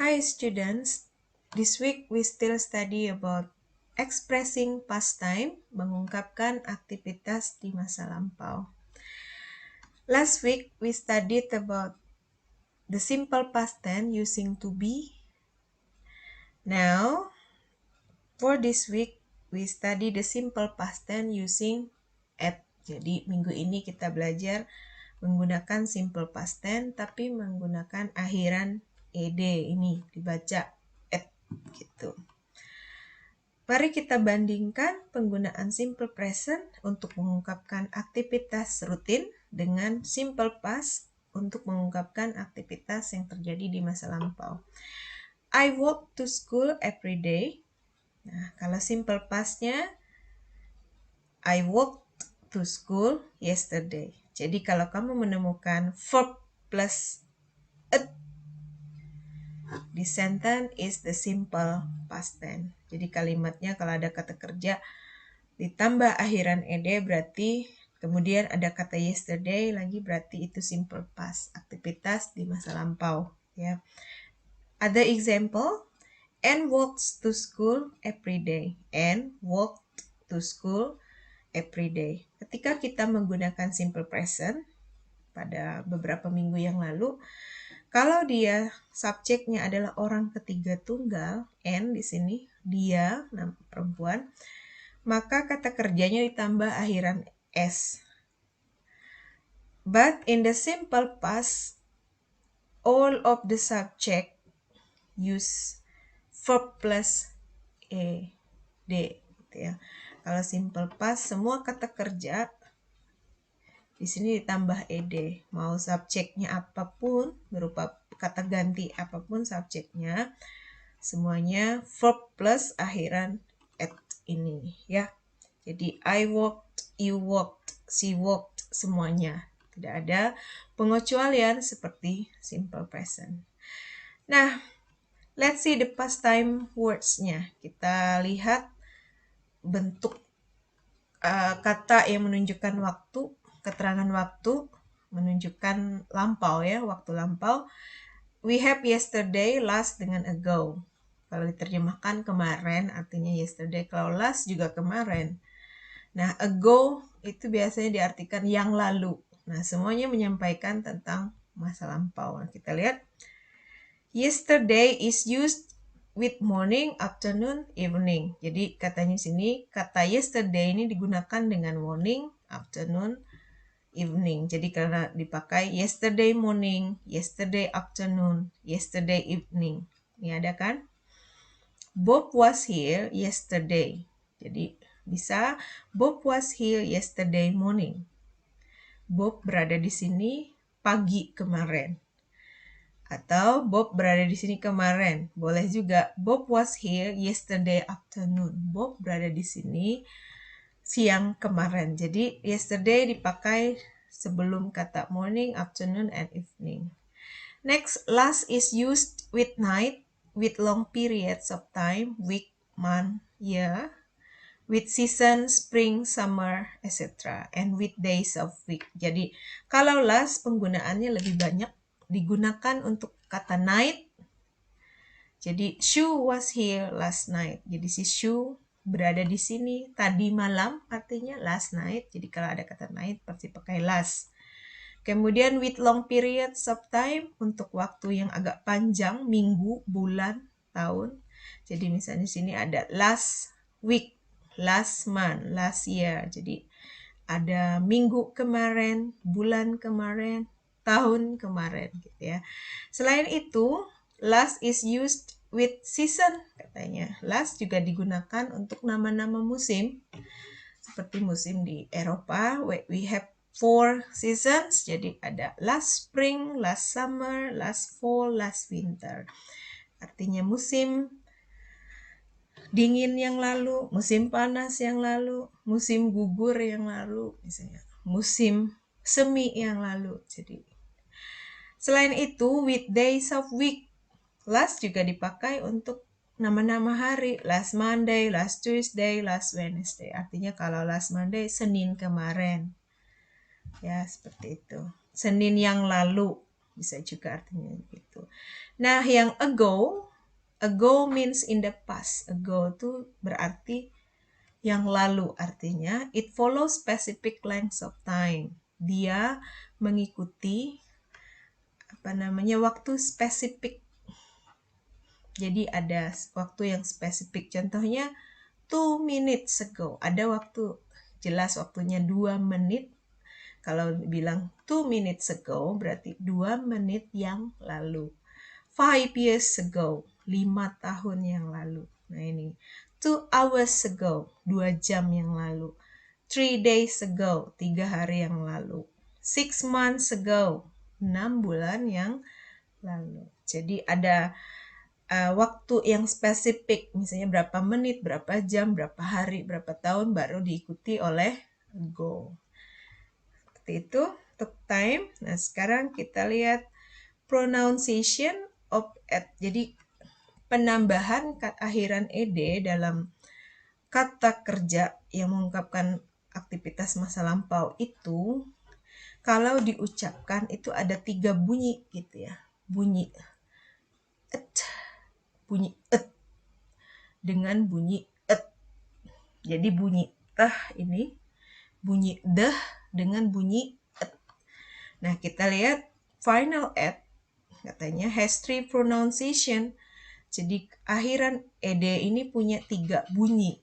Hi students, this week we still study about expressing past time, mengungkapkan aktivitas di masa lampau. Last week we studied about the simple past tense using to be. Now, for this week we study the simple past tense using at. Jadi minggu ini kita belajar menggunakan simple past tense tapi menggunakan akhiran ed ini dibaca at gitu. Mari kita bandingkan penggunaan simple present untuk mengungkapkan aktivitas rutin dengan simple past untuk mengungkapkan aktivitas yang terjadi di masa lampau. I walk to school every day. Nah, kalau simple past-nya I walked to school yesterday. Jadi kalau kamu menemukan verb plus it, the sentence is the simple past tense. Jadi kalimatnya kalau ada kata kerja ditambah akhiran ed berarti kemudian ada kata yesterday lagi berarti itu simple past, aktivitas di masa lampau ya. Ada example, Anne walks to school every day. Anne walked to school every day. Ketika kita menggunakan simple present pada beberapa minggu yang lalu, kalau dia subjeknya adalah orang ketiga tunggal, Anne di sini dia perempuan, maka kata kerjanya ditambah akhiran s. But in the simple past, all of the subject use verb plus ed gitu ya. Kalau simple past semua kata kerja di sini ditambah ed. Mau subjeknya apapun berupa kata ganti apapun subjeknya, semuanya verb plus akhiran at ini ya. Jadi I walked, you walked, she walked, semuanya. Tidak ada pengecualian seperti simple present. Nah, let's see the past time words-nya. Kita lihat bentuk kata yang menunjukkan waktu, keterangan waktu, menunjukkan lampau ya, waktu lampau. We have yesterday, last dengan ago. Kalau diterjemahkan kemarin artinya yesterday, kalau last juga kemarin. Nah, ago itu biasanya diartikan yang lalu. Nah, semuanya menyampaikan tentang masa lampau. Nah, kita lihat. Yesterday is used with morning, afternoon, evening. Jadi katanya sini, kata yesterday ini digunakan dengan morning, afternoon, evening. Jadi karena dipakai yesterday morning, yesterday afternoon, yesterday evening. Ini ada kan? Bob was here yesterday. Jadi bisa Bob was here yesterday morning. Bob berada di sini pagi kemarin. Atau Bob berada di sini kemarin. Boleh juga Bob was here yesterday afternoon. Bob berada di sini siang kemarin. Jadi yesterday dipakai sebelum kata morning, afternoon, and evening. Next, last is used with night, with long periods of time, week, month, year, with season, spring, summer, etc. And with days of week. Jadi kalau last penggunaannya lebih banyak digunakan untuk kata night. Jadi Sue was here last night. Jadi si Sue berada di sini tadi malam artinya last night. Jadi kalau ada kata night pasti pakai last. Kemudian with long periods of time untuk waktu yang agak panjang, minggu, bulan, tahun. Jadi misalnya di sini ada last week, last month, last year. Jadi ada minggu kemarin, bulan kemarin, tahun kemarin gitu ya. Selain itu, last is used with season katanya. Last juga digunakan untuk nama-nama musim. Seperti musim di Eropa, we have 4 seasons. Jadi ada last spring, last summer, last fall, last winter. Artinya musim dingin yang lalu, musim panas yang lalu, musim gugur yang lalu, misalnya musim semi yang lalu. Jadi selain itu, with days of week, last juga dipakai untuk nama-nama hari. Last Monday, last Tuesday, last Wednesday. Artinya kalau last Monday, Senin kemarin. Ya, seperti itu. Senin yang lalu, bisa juga artinya gitu. Nah, yang ago means in the past. Ago itu berarti yang lalu, artinya it follows specific lengths of time. Dia mengikuti waktu spesifik. Jadi ada waktu yang spesifik. Contohnya 2 minutes ago. Ada waktu, jelas waktunya 2 menit. Kalau bilang 2 minutes ago berarti 2 menit yang lalu. 5 years ago, 5 tahun yang lalu. Nah ini, 2 hours ago, 2 jam yang lalu. 3 days ago, 3 hari yang lalu. 6 months ago, 6 bulan yang lalu. Jadi ada waktu yang spesifik, misalnya berapa menit, berapa jam, berapa hari, berapa tahun, baru diikuti oleh ago. Seperti itu untuk time. Nah sekarang kita lihat pronunciation of at. Jadi penambahan akhiran ed dalam kata kerja yang mengungkapkan aktivitas masa lampau itu, kalau diucapkan itu ada 3 bunyi gitu ya. Bunyi et, bunyi et, dengan bunyi et. Jadi bunyi tah ini, bunyi deh dengan bunyi et. Nah kita lihat final et, katanya has 3 pronunciation. Jadi akhiran ed ini punya 3 bunyi.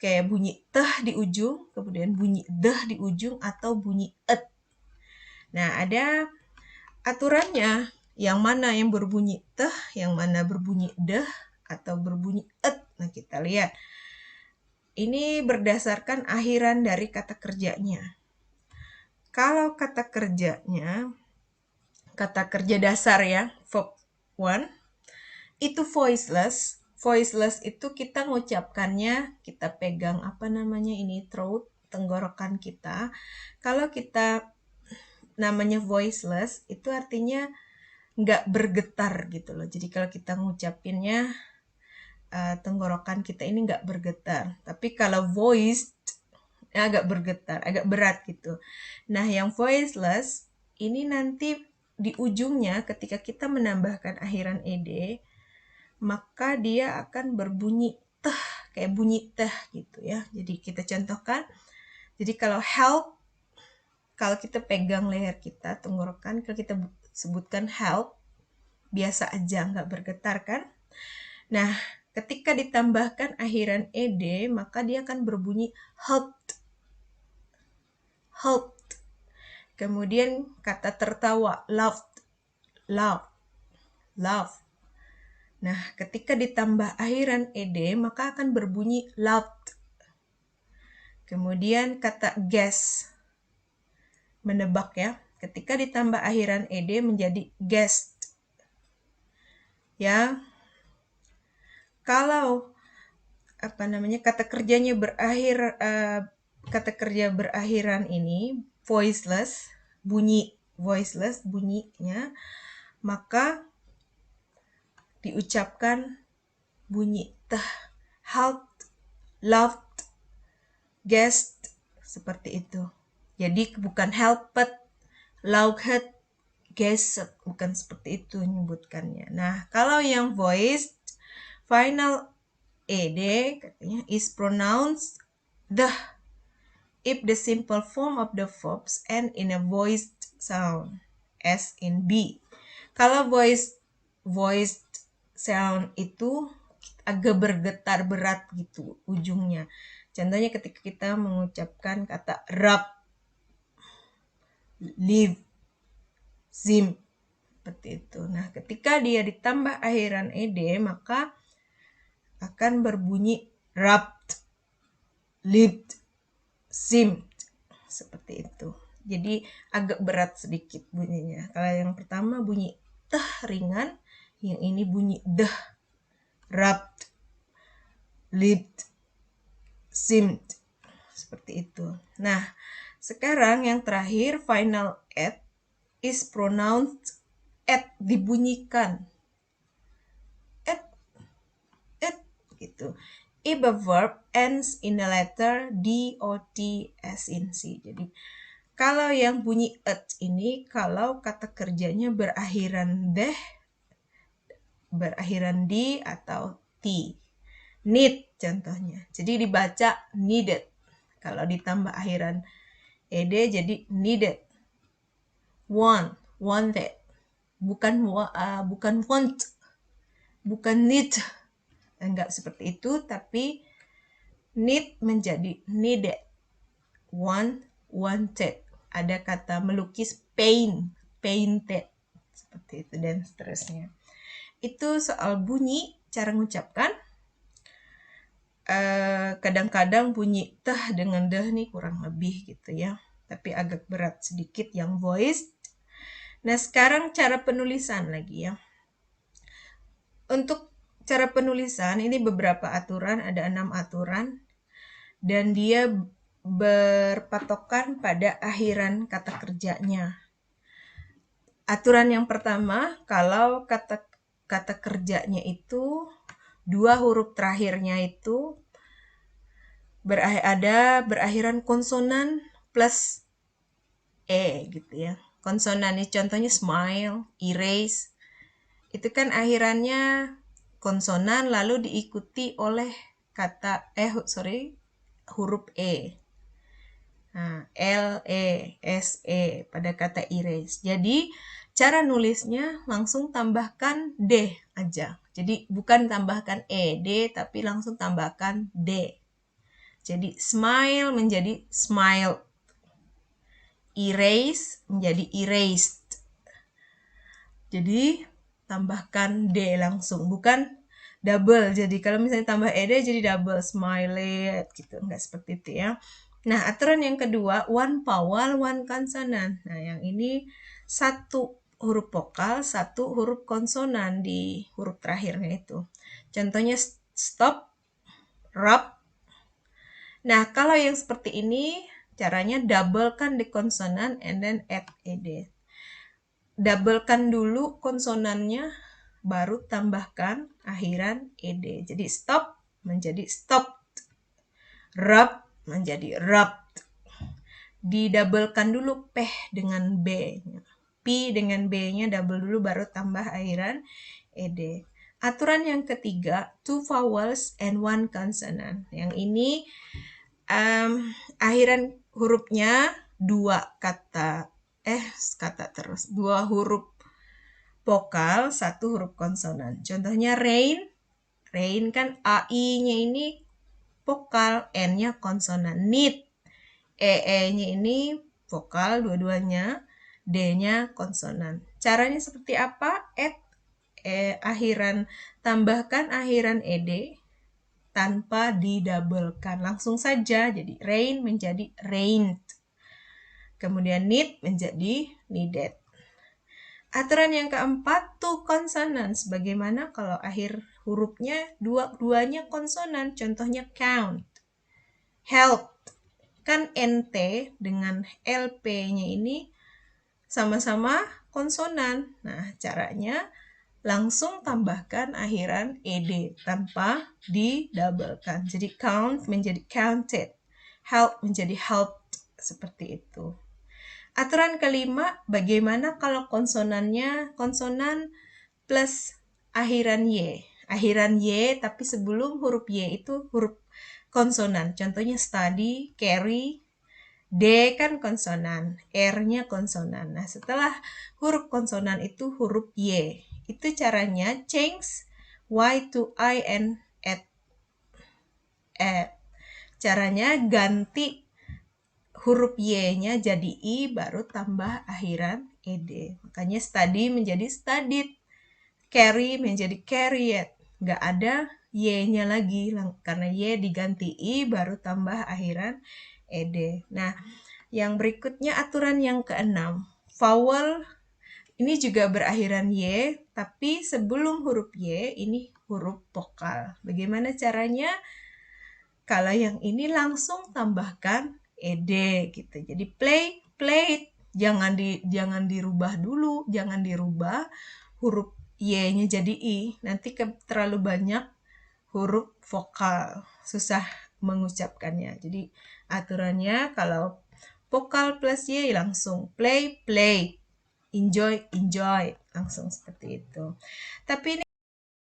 Kayak bunyi teh di ujung, kemudian bunyi deh di ujung, atau bunyi et. Nah, ada aturannya. Yang mana yang berbunyi teh, yang mana berbunyi deh, atau berbunyi et. Nah, kita lihat. Ini berdasarkan akhiran dari kata kerjanya. Kalau kata kerjanya, kata kerja dasar ya, verb 1, itu voiceless. Voiceless itu kita ngucapkannya, kita pegang throat, tenggorokan kita. Kalau kita namanya voiceless, itu artinya nggak bergetar gitu loh. Jadi kalau kita ngucapinnya, tenggorokan kita ini nggak bergetar. Tapi kalau voiced, agak bergetar, agak berat gitu. Nah, yang voiceless, ini nanti di ujungnya ketika kita menambahkan akhiran ed, maka dia akan berbunyi teh, kayak bunyi teh gitu ya. Jadi kita contohkan, jadi kalau help, kalau kita pegang leher kita, tenggorokan, kalau kita sebutkan help, biasa aja, nggak bergetar kan. Nah, ketika ditambahkan akhiran ed, maka dia akan berbunyi helped, helped. Kemudian kata tertawa, laughed, laugh, laugh. Nah, ketika ditambah akhiran ed, maka akan berbunyi laughed. Kemudian kata guess, menebak ya. Ketika ditambah akhiran ed menjadi guessed. Ya. Kalau kata kerjanya berakhir, kata kerja berakhiran ini voiceless, bunyi voiceless bunyinya, maka diucapkan bunyi teh, helped, loved, guessed, seperti itu. Jadi bukan helped, loved, guessed, bukan seperti itu menyebutkannya. Nah, kalau yang voiced, final ed katanya is pronounced the if the simple form of the verbs end in a voiced sound, as in be. Kalau voiced sound itu agak bergetar berat gitu ujungnya. Contohnya ketika kita mengucapkan kata rub, live, zim, seperti itu. Nah, ketika dia ditambah akhiran ed, maka akan berbunyi rubbed, lived, zimmed, seperti itu. Jadi agak berat sedikit bunyinya. Kalau yang pertama bunyi teh ringan, yang ini bunyi deh, rubbed, lived, zimmed, seperti itu. Nah, sekarang yang terakhir final at is pronounced at, dibunyikan. At gitu. If a verb ends in a letter D or T as in C. Jadi kalau yang bunyi at ini, kalau kata kerjanya berakhiran deh berakhiran D atau T. Need contohnya. Jadi dibaca needed. Kalau ditambah akhiran ed jadi needed. Want, wanted. Bukan want, bukan need. Enggak seperti itu, tapi need menjadi needed. Want, wanted. Ada kata melukis painted. Seperti itu dan seterusnya. Itu soal bunyi, cara mengucapkan. Kadang-kadang bunyi teh dengan deh nih kurang lebih gitu ya. Tapi agak berat sedikit yang voice. Nah, sekarang cara penulisan lagi ya. Untuk cara penulisan, ini beberapa aturan, ada 6 aturan. Dan dia berpatokan pada akhiran kata kerjanya. Aturan yang pertama, kalau kata kerjanya itu, 2 huruf terakhirnya itu berakhiran konsonan plus gitu ya. Konsonan ini contohnya smile, erase. Itu kan akhirannya konsonan lalu diikuti oleh huruf E. Nah, L, E, S, E pada kata erase. Jadi, cara nulisnya langsung tambahkan D aja. Jadi, bukan tambahkan E, D, tapi langsung tambahkan D. Jadi, smile menjadi smiled. Erase menjadi erased. Jadi, tambahkan D langsung, bukan double. Jadi, kalau misalnya tambah ED jadi double, smiled gitu. Enggak seperti itu ya. Nah, aturan yang kedua, one vowel, one consonant. Nah, yang ini 1 huruf vokal, 1 huruf konsonan di huruf terakhirnya itu. Contohnya stop, rub. Nah, kalau yang seperti ini, caranya doublekan di konsonan and then add ed. Doublekan dulu konsonannya, baru tambahkan akhiran ed. Jadi stop menjadi stopped. Rub menjadi rubbed. Didoublekan dulu P dengan B. P dengan B-nya double dulu baru tambah akhiran ed. Aturan yang ketiga, 2 vowels and 1 consonant. Yang ini akhiran hurufnya 2 huruf vokal, 1 huruf konsonan. Contohnya rain kan AI-nya ini vokal, N-nya konsonan. Need, EE-nya ini vokal dua-duanya, D-nya konsonan. Caranya seperti apa? Tambahkan akhiran ed tanpa didoublekan. Langsung saja, jadi rain menjadi rained. Kemudian need menjadi needed. Aturan yang keempat, 2 consonants. Bagaimana kalau akhir hurufnya dua-duanya konsonan? Contohnya count, help. Kan NT dengan LP-nya ini sama-sama konsonan. Nah, caranya langsung tambahkan akhiran ed tanpa didoublekan. Jadi count menjadi counted, help menjadi helped, seperti itu. Aturan kelima, bagaimana kalau konsonannya konsonan plus akhiran Y. Akhiran Y, tapi sebelum huruf Y itu huruf konsonan. Contohnya study, carry, D kan konsonan, R-nya konsonan. Nah, setelah huruf konsonan itu huruf Y. Itu caranya change Y to I and add. Caranya ganti huruf Y-nya jadi I, baru tambah akhiran ed. Makanya study menjadi studied, carry menjadi carried. Nggak ada Y-nya lagi, karena Y diganti I, baru tambah akhiran ed. Nah, yang berikutnya aturan yang keenam. Vowel ini juga berakhiran Y, tapi sebelum huruf Y, ini huruf vokal. Bagaimana caranya? Kalau yang ini langsung tambahkan ed gitu. Jadi played. Jangan dirubah dulu, jangan dirubah huruf Y-nya jadi I. Nanti terlalu banyak huruf vokal, susah mengucapkannya. Jadi aturannya kalau vokal plus Y langsung play, enjoy, langsung seperti itu. Tapi ini